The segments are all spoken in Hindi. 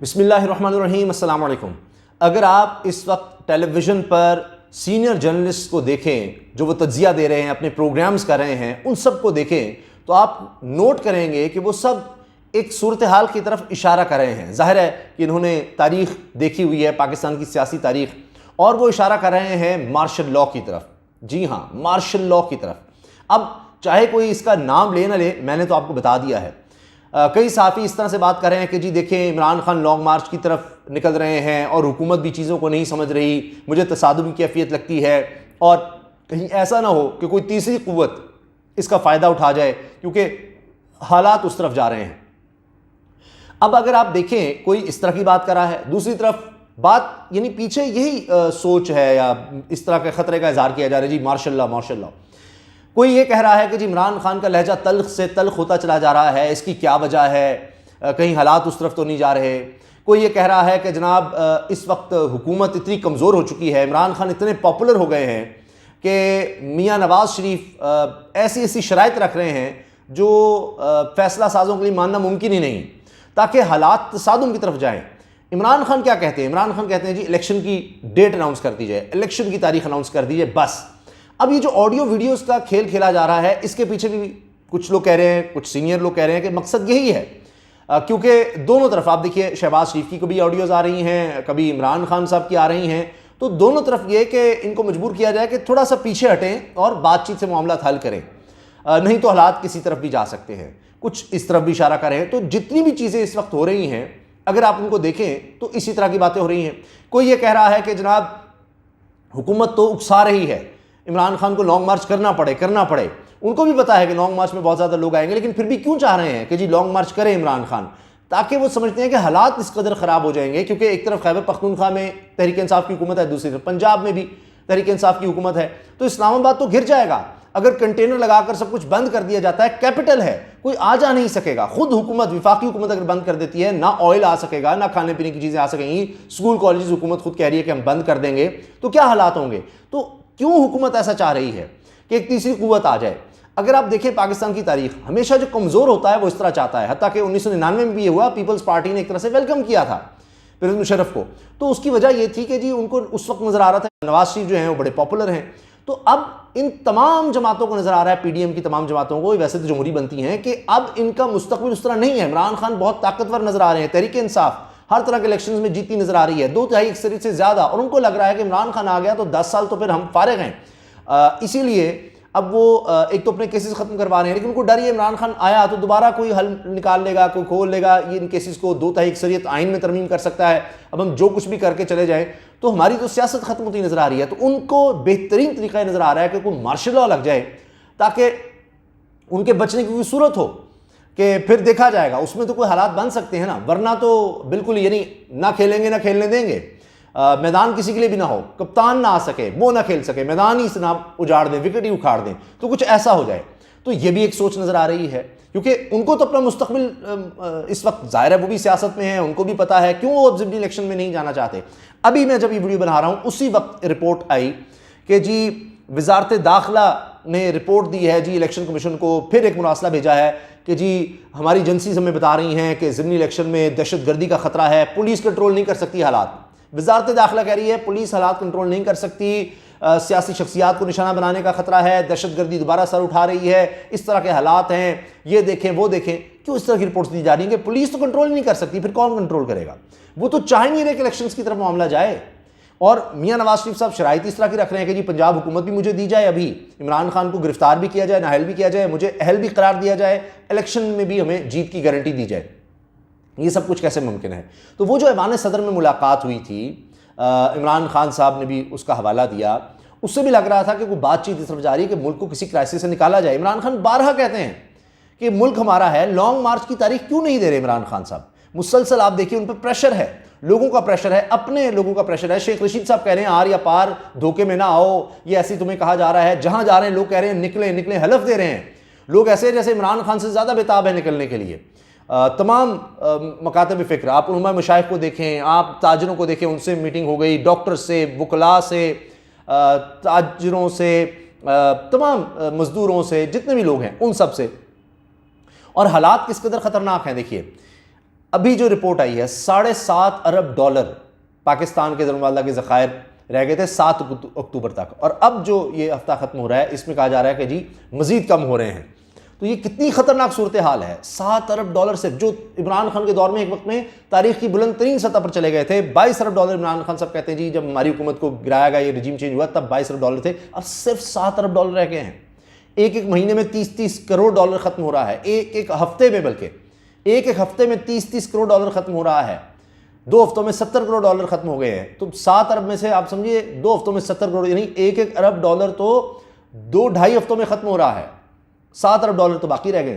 बिस्मिल्लाहिर्रहमानिर्रहीम, अस्सलाम वालेकुम। अगर आप इस वक्त टेलीविज़न पर सीनियर जर्नलिस्ट को देखें जो वो तज्जिया दे रहे हैं, अपने प्रोग्राम्स कर रहे हैं, उन सब को देखें तो आप नोट करेंगे कि वो सब एक सूरत हाल की तरफ इशारा कर रहे हैं। जाहिर है कि इन्होंने तारीख़ देखी हुई है, पाकिस्तान की सियासी तारीख़, और वो इशारा कर रहे हैं मार्शल लॉ की तरफ। जी हाँ, मार्शल लॉ की तरफ। अब चाहे कोई इसका नाम ले ना ले, मैंने तो आपको बता दिया है। कई साफ़ी इस तरह से बात कर रहे हैं कि जी देखें, इमरान खान लॉन्ग मार्च की तरफ निकल रहे हैं और हुकूमत भी चीज़ों को नहीं समझ रही, मुझे तसादुम की कैफियत लगती है, और कहीं ऐसा ना हो कि कोई तीसरी क़ुव्वत इसका फ़ायदा उठा जाए, क्योंकि हालात उस तरफ जा रहे हैं। अब अगर आप देखें, कोई इस तरह की बात कर रहा है, दूसरी तरफ बात यानी पीछे यही सोच है या इस तरह के ख़तरे का इज़हार किया जा रहा है, जी मार्शल लॉ मार्शल लॉ। कोई ये कह रहा है कि जी इमरान खान का लहजा तल्ख से तल्ख होता चला जा रहा है, इसकी क्या वजह है, कहीं हालात उस तरफ तो नहीं जा रहे। कोई ये कह रहा है कि जनाब इस वक्त हुकूमत इतनी कमज़ोर हो चुकी है, इमरान खान इतने पॉपुलर हो गए हैं कि मियाँ नवाज शरीफ ऐसी ऐसी शराइत रख रहे हैं जो फ़ैसला साजों के लिए मानना मुमकिन ही नहीं, ताकि हालात तसादुम की तरफ जाएँ। इमरान खान क्या कहते हैं? इमरान खान कहते हैं जी इलेक्शन की डेट अनाउंस कर दी जाए, इलेक्शन की तारीख अनाउंस कर दी जाए, बस। अब ये जो ऑडियो वीडियोस का खेल खेला जा रहा है, इसके पीछे भी कुछ लोग कह रहे हैं, कुछ सीनियर लोग कह रहे हैं कि मकसद यही है, क्योंकि दोनों तरफ आप देखिए, शहबाज शरीफ की कभी ऑडियोज़ आ रही हैं, कभी इमरान खान साहब की आ रही हैं, तो दोनों तरफ ये कि इनको मजबूर किया जाए कि थोड़ा सा पीछे हटें और बातचीत से मामला हल करें, नहीं तो हालात किसी तरफ भी जा सकते हैं। कुछ इस तरफ भी इशारा कर रहे हैं। तो जितनी भी चीज़ें इस वक्त हो रही हैं, अगर आप उनको देखें तो इसी तरह की बातें हो रही हैं। कोई ये कह रहा है कि जनाब हुकूमत तो उकसा रही है, इमरान खान को लॉन्ग मार्च करना पड़े। उनको भी पता है कि लॉन्ग मार्च में बहुत ज़्यादा लोग आएंगे, लेकिन फिर भी क्यों चाह रहे हैं कि जी लॉन्ग मार्च करे इमरान खान? ताकि वो समझते हैं कि हालात इस कदर ख़राब हो जाएंगे, क्योंकि एक तरफ खैबर पख्तूनख्वा में तहरीक इंसाफ की हुकूमत है, दूसरी तरफ पंजाब में भी तहरीक इंसाफ की हुकूमत है, तो इस्लामाबाद तो घिर जाएगा। अगर कंटेनर लगाकर सब कुछ बंद कर दिया जाता है, कैपिटल है, कोई आ जा नहीं सकेगा। खुद हुकूमत, विफाकी हुकूमत अगर बंद कर देती है, ना ऑयल आ सकेगा, ना खाने पीने की चीज़ें आ सकेंगी, स्कूल कॉलेज हुकूमत खुद कह रही है कि हम बंद कर देंगे, तो क्या हालात होंगे? तो क्यों हुकूमत ऐसा चाह रही है कि एक तीसरी कुव्वत आ जाए? अगर आप देखें पाकिस्तान की तारीख, हमेशा जो कमज़ोर होता है वो इस तरह चाहता है। हत्ता कि 1999 में भी ये हुआ, पीपल्स पार्टी ने एक तरह से वेलकम किया था परवेज़ मुशर्रफ को, तो उसकी वजह ये थी कि जी उनको उस वक्त नज़र आ रहा था नवाज शरीफ जो हैं वो बड़े पॉपुलर हैं। तो अब इन तमाम जमातों को नज़र आ रहा है, पीडीएम की तमाम जमातों को, वैसे तो जमहूरी बनती हैं, कि अब इनका मुस्तकबिल उस तरह नहीं है। इमरान खान बहुत ताकतवर नज़र आ रहे हैं, तहरीक इंसाफ हर तरह के इलेक्शन में जीतती नज़र आ रही है, 2/3 अक्सरियत से ज़्यादा, और उनको लग रहा है कि इमरान खान आ गया तो 10 साल तो फिर हम फारिग हैं। इसीलिए अब वो एक तो अपने केसेस ख़त्म करवा रहे हैं, लेकिन उनको डर ये इमरान खान आया तो दोबारा कोई हल निकाल लेगा, कोई खोल लेगा, ये इन केसेस को 2/3 अक्सरियत आइन में तरमीम कर सकता है। अब हम जो कुछ भी करके चले जाएं तो हमारी तो सियासत खत्म होती नज़र आ रही है। तो उनको बेहतरीन तरीका नज़र आ रहा है कि कोई मार्शल लॉ लग जाए, ताकि उनके बचने की कोई सूरत हो, कि फिर देखा जाएगा। उसमें तो कोई हालात बन सकते हैं ना, वरना तो बिल्कुल यानी ना खेलेंगे ना खेलने देंगे, मैदान किसी के लिए भी ना हो, कप्तान ना आ सके, वो ना खेल सके, मैदान ही ना उजाड़ दें, विकेट ही उखाड़ दें, तो कुछ ऐसा हो जाए। तो ये भी एक सोच नज़र आ रही है, क्योंकि उनको तो अपना मुस्तकबिल इस वक्त ज़ाहिर है, वो भी सियासत में है, उनको भी पता है क्यों वो अब इलेक्शन में नहीं जाना चाहते। अभी मैं जब ये वीडियो बना रहा हूँ, उसी वक्त रिपोर्ट आई कि जी वजारत दाखिला ने रिपोर्ट दी है जी इलेक्शन कमीशन को, फिर एक मुरासला भेजा है कि जी हमारी एजेंसीज हमें बता रही हैं कि ज़िमनी इलेक्शन में दहशत गर्दी का ख़तरा है, पुलिस कंट्रोल नहीं कर सकती हालात। वजारत दाखिला कह रही है पुलिस हालात कंट्रोल नहीं कर सकती, सियासी शख्सियात को निशाना बनाने का खतरा है, दहशत गर्दी दोबारा सर उठा रही है, इस तरह के हालात हैं, ये देखें वो देखें। क्यों इस तरह की रिपोर्ट्स दी जा रही हैं कि पुलिस तो कंट्रोल नहीं कर सकती, फिर कौन कंट्रोल करेगा? वो तो चाह नहीं रहे कि इलेक्शंस की तरफ मामला जाए। और मियाँ नवाज शरीफ साहब शराइत इस तरह की रख रहे हैं कि जी पंजाब हुकूमत भी मुझे दी जाए, अभी इमरान खान को गिरफ्तार भी किया जाए, नाअहल भी किया जाए, मुझे अहल भी करार दिया जाए, इलेक्शन में भी हमें जीत की गारंटी दी जाए। ये सब कुछ कैसे मुमकिन है? तो वो जो ऐवान सदर में मुलाकात हुई थी, इमरान खान साहब ने भी उसका हवाला दिया, उससे भी लग रहा था कि कोई बातचीत इस तरफ जा रही है कि मुल्क को किसी क्राइसिस से निकाला जाए। इमरान खान बारहा कहते हैं कि मुल्क हमारा है, लॉन्ग मार्च की तारीख क्यों नहीं दे रहे इमरान खान साहब? मुसलसल आप देखिए उन पर प्रेशर है, लोगों का प्रेशर है, अपने लोगों का प्रेशर है। शेख रशीद साहब कह रहे हैं आर या पार, धोखे में ना आओ, ये ऐसी तुम्हें कहा जा रहा है। जहां जा रहे हैं लोग कह रहे हैं निकले निकले, हलफ दे रहे हैं लोग, ऐसे जैसे इमरान खान से ज़्यादा बेताब है निकलने के लिए। तमाम मकातब फ़िक्र, आप उलमा मशाइख को देखें, आप ताजरों को देखें, उनसे मीटिंग हो गई, डॉक्टर से, वकला से, ताजरों से, तमाम मज़दूरों से, जितने भी लोग हैं उन सब से। और हालात किस कदर ख़तरनाक हैं देखिए। अभी जो रिपोर्ट आई है, $7.5 अरब पाकिस्तान के ज़रवाला के ज़खायर रह गए थे 7 अक्टूबर तक, और अब जो ये हफ्ता ख़त्म हो रहा है इसमें कहा जा रहा है कि जी मज़ीद कम हो रहे हैं। तो ये कितनी ख़तरनाक सूरत हाल है। $7 अरब सिर्फ, जो इमरान खान के दौर में एक वक्त में तारीख की बुलंद तरीन सतह पर चले गए थे। $22 अरब इमरान खान साहब कहते हैं जी जब हमारी हुकूमत को गिराया गया, ये रजीम चेंज हुआ, तब $22 अरब थे, अब सिर्फ $7 अरब रह गए हैं। एक एक महीने में 30-30 करोड़ डॉलर ख़त्म हो रहा है, एक एक हफ्ते में, बल्कि एक एक हफ्ते में 30-30 करोड़ डॉलर ख़त्म हो रहा है। 2 हफ्तों में 70 करोड़ डॉलर खत्म हो गए हैं। तो 7 अरब में से आप समझिए 2 हफ्तों में 70 करोड़, यानी 1-1 अरब डॉलर तो 2-2.5 हफ्तों में खत्म हो रहा है। 7 अरब डॉलर तो बाकी रह गए।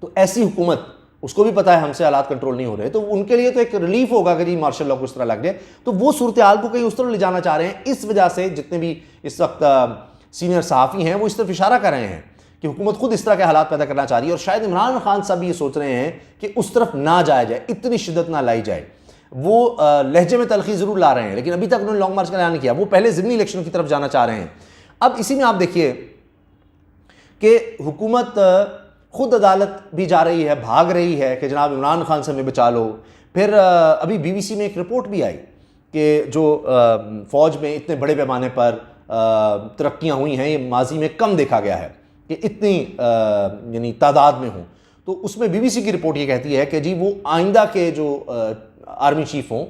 तो ऐसी हुकूमत, उसको भी पता है हमसे हालात कंट्रोल नहीं हो रहे, तो उनके लिए तो एक रिलीफ होगा कि जी मार्शल लॉ को इस तरह लग जाए। तो वो सूरत हाल को कहीं उस तरह ले जाना चाह रहे हैं। इस वजह से जितने भी इस वक्त सीनियर सहाफ़ी हैं वो इस तरफ इशारा कर रहे हैं कि हुकूमत खुद इस तरह के हालात पैदा करना चाह रही है, और शायद इमरान खान साहब भी ये सोच रहे हैं कि उस तरफ ना जाया जाए, इतनी शिद्दत ना लाई जाए। वो लहजे में तलखी ज़रूर ला रहे हैं, लेकिन अभी तक उन्होंने लॉन्ग मार्च का ऐलान किया। वो पहले ज़िमनी इलेक्शन की तरफ जाना चाह रहे हैं। अब इसी में आप देखिए कि हुकूमत खुद अदालत भी जा रही है, भाग रही है कि जनाब इमरान खान से हमें बचा लो। फिर अभी BBC में एक रिपोर्ट भी आई कि जो फ़ौज में इतने बड़े पैमाने पर तरक्कियाँ हुई हैं, ये माजी में कम देखा गया है कि इतनी यानी तादाद में हों। तो उसमें BBC की रिपोर्ट ये कहती है कि जी वो आइंदा के जो आर्मी चीफ हों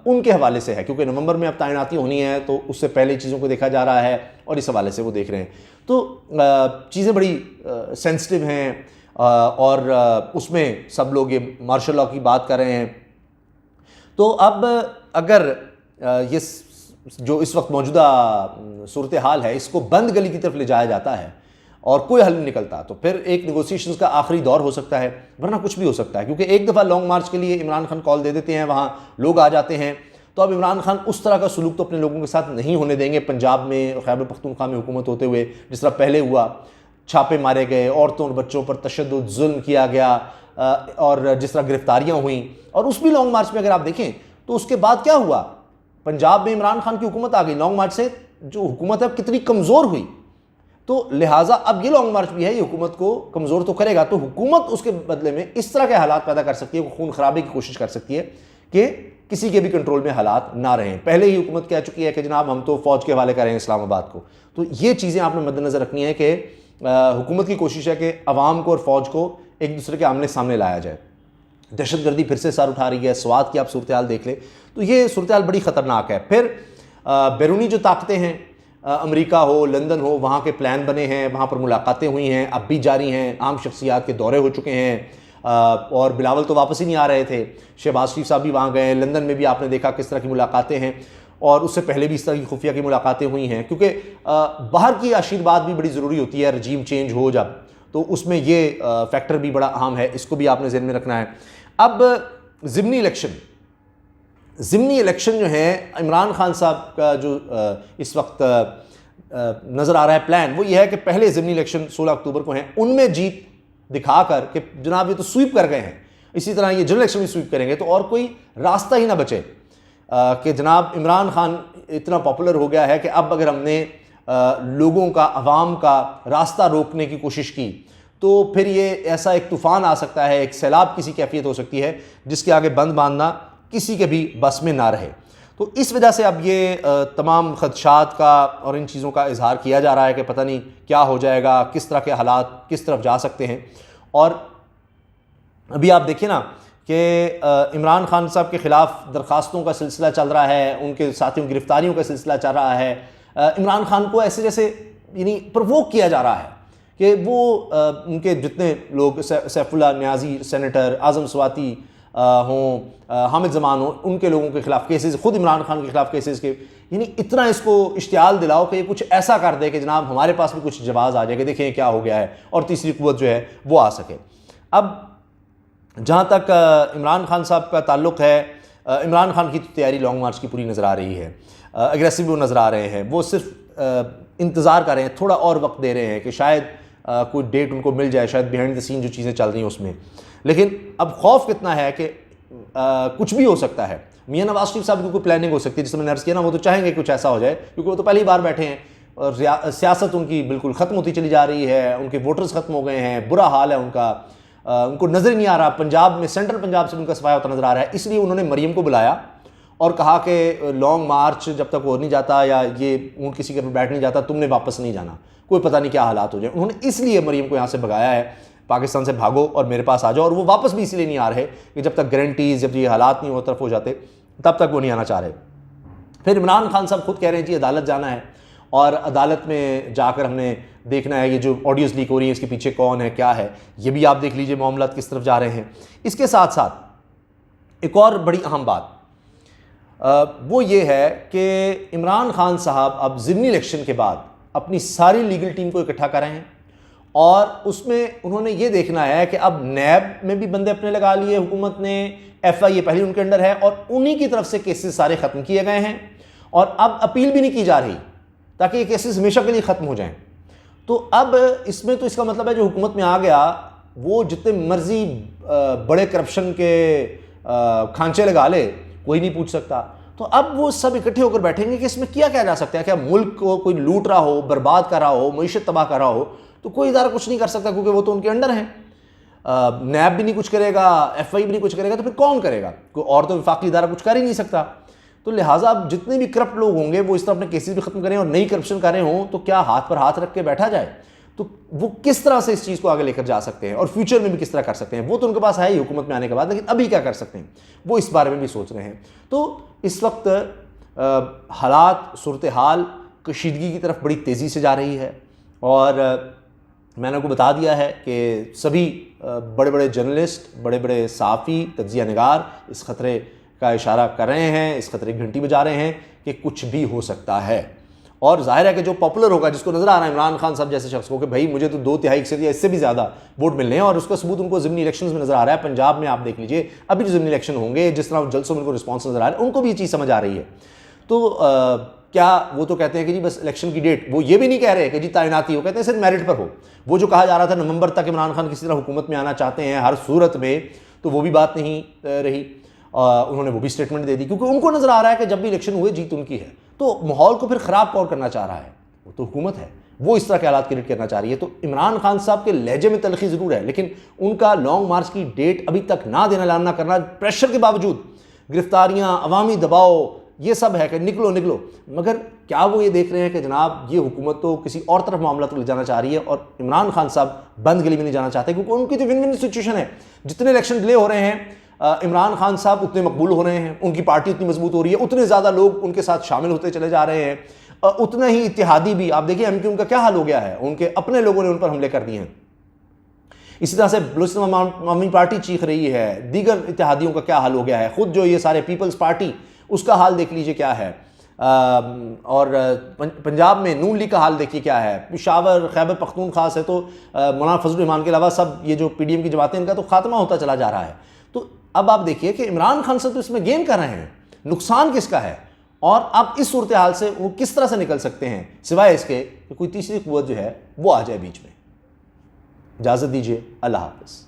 उनके हवाले से है, क्योंकि नवंबर में अब तैनाती होनी है, तो उससे पहले चीज़ों को देखा जा रहा है और इस हवाले से वो देख रहे हैं। तो चीज़ें बड़ी सेंसिटिव हैं और उसमें सब लोग ये मार्शल लॉ की बात कर रहे हैं। तो अब अगर ये जो इस वक्त मौजूदा सूरत हाल है इसको बंद गली की तरफ ले जाया जाता है और कोई हल नहीं निकलता, तो फिर एक नेगोशिएशंस का आखिरी दौर हो सकता है, वरना कुछ भी हो सकता है। क्योंकि एक दफ़ा लॉन्ग मार्च के लिए इमरान खान कॉल दे देते हैं, वहाँ लोग आ जाते हैं, तो अब इमरान खान उस तरह का सलूक तो अपने लोगों के साथ नहीं होने देंगे। पंजाब में और खैबर पख्तूनख्वा में हुकूमत होते हुए जिस तरह पहले हुआ, छापे मारे गए, औरतों और बच्चों पर तशद्दुद जुल्म किया गया और जिस तरह गिरफ्तारियाँ हुई, और उस भी लॉन्ग मार्च में अगर आप देखें तो उसके बाद क्या हुआ, पंजाब में इमरान खान की हुकूमत आ गई। लॉन्ग मार्च से जो हुकूमत है कितनी कमज़ोर हुई, तो लिहाजा अब ये लॉन्ग मार्च भी है, ये हुकूमत को कमज़ोर तो करेगा। तो हुकूमत उसके बदले में इस तरह के हालात पैदा कर सकती है, खून खराबे की कोशिश कर सकती है कि किसी के भी कंट्रोल में हालात ना रहें। पहले ही हुकूमत कह चुकी है कि जनाब हम तो फ़ौज के हवाले करें इस्लामाबाद को। तो ये चीज़ें आपने मद्देनज़र रखनी है कि हुकूमत की कोशिश है कि अवाम को और फ़ौज को एक दूसरे के आमने सामने लाया जाए। दहशतगर्दी फिर से सर उठा रही है, स्वात की आप सूरत हाल देख लें, तो ये सूरत हाल बड़ी ख़तरनाक है। फिर बैरूनी जो ताकतें हैं, अमेरिका हो, लंदन हो, वहाँ के प्लान बने हैं, वहाँ पर मुलाकातें हुई हैं, अब भी जारी हैं, आम शख्सियात के दौरे हो चुके हैं और बिलावल तो वापस ही नहीं आ रहे थे। शहबाज शरीफ साहब भी वहाँ गए, लंदन में भी आपने देखा किस तरह की मुलाकातें हैं, और उससे पहले भी इस तरह की खुफिया की मुलाकातें हुई हैं, क्योंकि बाहर की आशीर्वाद भी बड़ी ज़रूरी होती है रजीम चेंज हो जब, तो उसमें ये फैक्टर भी बड़ा अहम है, इसको भी आपने ज़हन में रखना है। अब ज़िमनी इलेक्शन जो है, इमरान खान साहब का जो इस वक्त नज़र आ रहा है प्लान, वो ये है कि पहले ज़िमनी इलेक्शन 16 अक्टूबर को हैं, उनमें जीत दिखाकर कि जनाब ये तो स्वीप कर गए हैं, इसी तरह ये जनरल इलेक्शन भी स्वीप करेंगे, तो और कोई रास्ता ही ना बचे कि जनाब इमरान खान इतना पॉपुलर हो गया है कि अब अगर हमने लोगों का, अवाम का रास्ता रोकने की कोशिश की तो फिर ये ऐसा एक तूफ़ान आ सकता है, एक सैलाब किसी कैफियत हो सकती है जिसके आगे बंद बांधना किसी के भी बस में ना रहे। तो इस वजह से अब ये तमाम खदशात का और इन चीज़ों का इजहार किया जा रहा है कि पता नहीं क्या हो जाएगा, किस तरह के हालात किस तरफ जा सकते हैं। और अभी आप देखिए ना कि इमरान खान साहब के ख़िलाफ़ दरख्वास्तों का सिलसिला चल रहा है, उनके साथियों की गिरफ्तारियों का सिलसिला चल रहा है। इमरान खान को ऐसे जैसे यानी प्रवोक किया जा रहा है कि वो उनके जितने लोग, सैफुल्लाह न्याजी सेनेटर, आज़म स्वाति हों, हामिद ज़मान हों, उनके लोगों के ख़िलाफ़ केसेस, ख़ुद इमरान खान के ख़िलाफ़ केसेस के, यानी इतना इसको इश्तियाल दिलाओ कि ये कुछ ऐसा कर दे कि जनाब हमारे पास भी कुछ जवाब आ जाए कि देखें क्या हो गया है, और तीसरी कुव्वत जो है वो आ सके। अब जहाँ तक इमरान खान साहब का ताल्लुक़ है, इमरान खान की तैयारी लॉन्ग मार्च की पूरी नज़र आ रही है, एग्रेसिव वो नज़र आ रहे हैं, वो सिर्फ इंतज़ार कर रहे हैं, थोड़ा और वक्त दे रहे हैं कि शायद कोई डेट उनको मिल जाए, शायद बिहाइंड द सीन जो चीज़ें चल रही हैं उसमें। लेकिन अब खौफ कितना है कि कुछ भी हो सकता है। मियां नवाज शरीफ साहब की कोई प्लानिंग हो सकती है, जिसमें मैंने अर्ज़ किया ना, वो तो चाहेंगे कुछ ऐसा हो जाए, क्योंकि वो तो पहली बार बैठे हैं और सियासत उनकी बिल्कुल ख़त्म होती चली जा रही है, उनके वोटर्स ख़त्म हो गए हैं, बुरा हाल है उनका, उनको नज़र ही नहीं आ रहा, पंजाब में सेंट्रल पंजाब से उनका सफाया होता नज़र आ रहा है। इसलिए उन्होंने मरियम को बुलाया और कहा कि लॉन्ग मार्च जब तक हो नहीं जाता या ये ऊँट किसी के ऊपर बैठ नहीं जाता तुमने वापस नहीं जाना, कोई पता नहीं क्या हालात हो जाए। उन्होंने इसलिए मरियम को यहाँ से भगाया है, पाकिस्तान से भागो और मेरे पास आ जाओ। और वो वापस भी इसलिए नहीं आ रहे कि जब तक गारंटीज, जब ये हालात नहीं हो तरफ हो जाते तब तक वो नहीं आना चाह रहे। फिर इमरान खान साहब खुद कह रहे हैं जी अदालत जाना है और अदालत में जाकर हमने देखना है ये जो ऑडियोज़ लीक हो रही है इसके पीछे कौन है क्या है, ये भी आप देख लीजिए मामला किस तरफ जा रहे हैं। इसके साथ साथ एक और बड़ी अहम बात वो ये है कि इमरान खान साहब अब ज़िमनी इलेक्शन के बाद अपनी सारी लीगल टीम को इकट्ठा कर रहे हैं और उसमें उन्होंने ये देखना है कि अब नैब में भी बंदे अपने लगा लिए हुकूमत ने, FIA पहले उनके अंडर है और उन्हीं की तरफ से केसेस सारे ख़त्म किए गए हैं और अब अपील भी नहीं की जा रही ताकि ये केसेस हमेशा के लिए ख़त्म हो जाएं। तो अब इसमें तो इसका मतलब है जो हुकूमत में आ गया वो जितने मर्जी बड़े करप्शन के खांचे लगा ले, कोई नहीं पूछ सकता। तो अब वो सब इकट्ठे होकर बैठेंगे कि इसमें किया जाया सकता है, क्या मुल्क को कोई लूट रहा हो, बर्बाद कर रहा हो, मईशत तबाह कर रहा हो तो कोई इदारा कुछ नहीं कर सकता क्योंकि वो तो उनके अंडर है। नैब भी नहीं कुछ करेगा, FI भी नहीं कुछ करेगा, तो फिर कौन करेगा? कोई और तो वफाकी इदारा कुछ कर ही नहीं सकता। तो लिहाजा अब जितने भी करप्ट लोग होंगे वो इस तरह अपने केसेस भी खत्म करें और नई करप्शन कर रहे हों तो क्या हाथ पर हाथ रख के बैठा जाए? तो वो किस तरह से इस चीज़ को आगे लेकर जा सकते हैं और फ्यूचर में भी किस तरह कर सकते हैं, वो तो उनके पास है ही हुकूमत में आने के बाद, लेकिन अभी क्या कर सकते हैं वो इस बारे में भी सोच रहे हैं। तो इस वक्त हालात, सूरत हाल कशीदगी की तरफ बड़ी तेज़ी से जा रही है और मैंने आपको बता दिया है कि सभी बड़े बड़े जर्नलिस्ट, बड़े बड़े सहाफ़ी, तज्ज़िया निगार इस ख़तरे का इशारा कर रहे हैं, इस ख़तरे की घंटी बजा रहे हैं कि कुछ भी हो सकता है। और जाहिर है कि जो पॉपुलर होगा, जिसको नज़र आ रहा है इमरान खान साहब जैसे शख्स को कि भाई मुझे तो 2/3 या इससे भी ज़्यादा वोट मिलने हैं और उसका सबूत उनको ज़िमनी इलेक्शंस में नज़र आ रहा है। पंजाब में आप देख लीजिए अभी जो ज़िमनी इलेक्शन होंगे, जिस तरह जलसों में उनको रिस्पॉन्स नज़र आ रहा है, उनको भी ये चीज़ समझ आ रही है। तो क्या वो तो कहते हैं कि जी बस इलेक्शन की डेट, वो ये भी नहीं कह रहे कि जी तैनाती हो, कहते हैं सिर्फ मेरिट पर हो। वो जो कहा जा रहा था नवंबर तक इमरान खान किसी तरह हुकूमत में आना चाहते हैं हर सूरत में, तो वो भी बात नहीं रही। उन्होंने वो भी स्टेटमेंट दे दी क्योंकि उनको नज़र आ रहा है कि जब भी इलेक्शन हुए जीत उनकी है। तो माहौल को फिर ख़राब कौन करना चाह रहा है? वो तो हुकूमत है, वो इस तरह के हालात क्रिएट करना चाह रही है। तो इमरान खान साहब के लहजे में तलखी ज़रूर है, लेकिन उनका लॉन्ग मार्च की डेट अभी तक ना देना, ऐलान ना करना, प्रेशर के बावजूद, गिरफ्तारियाँ, अवामी दबाव, ये सब है कि निकलो निकलो। मगर क्या वो ये देख रहे हैं कि जनाब ये हुकूमत तो किसी और तरफ मामला तो ले जाना चाह रही है और इमरान खान साहब बंद गली में नहीं जाना चाहते क्योंकि उनकी तो विन विन सिचुएशन है। जितने इलेक्शन डिले हो रहे हैं इमरान खान साहब उतने मकबूल हो रहे हैं, उनकी पार्टी उतनी मजबूत हो रही है, उतने ज़्यादा लोग उनके साथ शामिल होते चले जा रहे हैं, उतना ही इत्तेहादी भी। आप देखिए MQ उनका क्या हाल हो गया है, उनके अपने लोगों ने उन पर हमले कर दिए हैं। इसी तरह से बलूचिस्तान अवामी पार्टी चीख रही है, दीगर इत्तेहादियों का क्या हाल हो गया है, खुद जो ये सारे पीपल्स पार्टी उसका हाल देख लीजिए क्या है। और पंजाब में नून लीग का हाल देखिए क्या है, पेशावर, खैबर पख्तूनख्वा से तो मौलाना फजल रहमान के अलावा सब ये जो PDM की जमातें इनका तो खात्मा होता चला जा रहा है। तो अब आप देखिए कि इमरान खान साहब तो इसमें गेन कर रहे हैं, नुकसान किसका है और अब इस सूरत हाल से वो किस तरह से निकल सकते हैं सिवाय इसके कि कोई तीसरी कुव्वत जो है वो आ जाए बीच में। इजाज़त दीजिए, अल्लाह हाफ़िज़।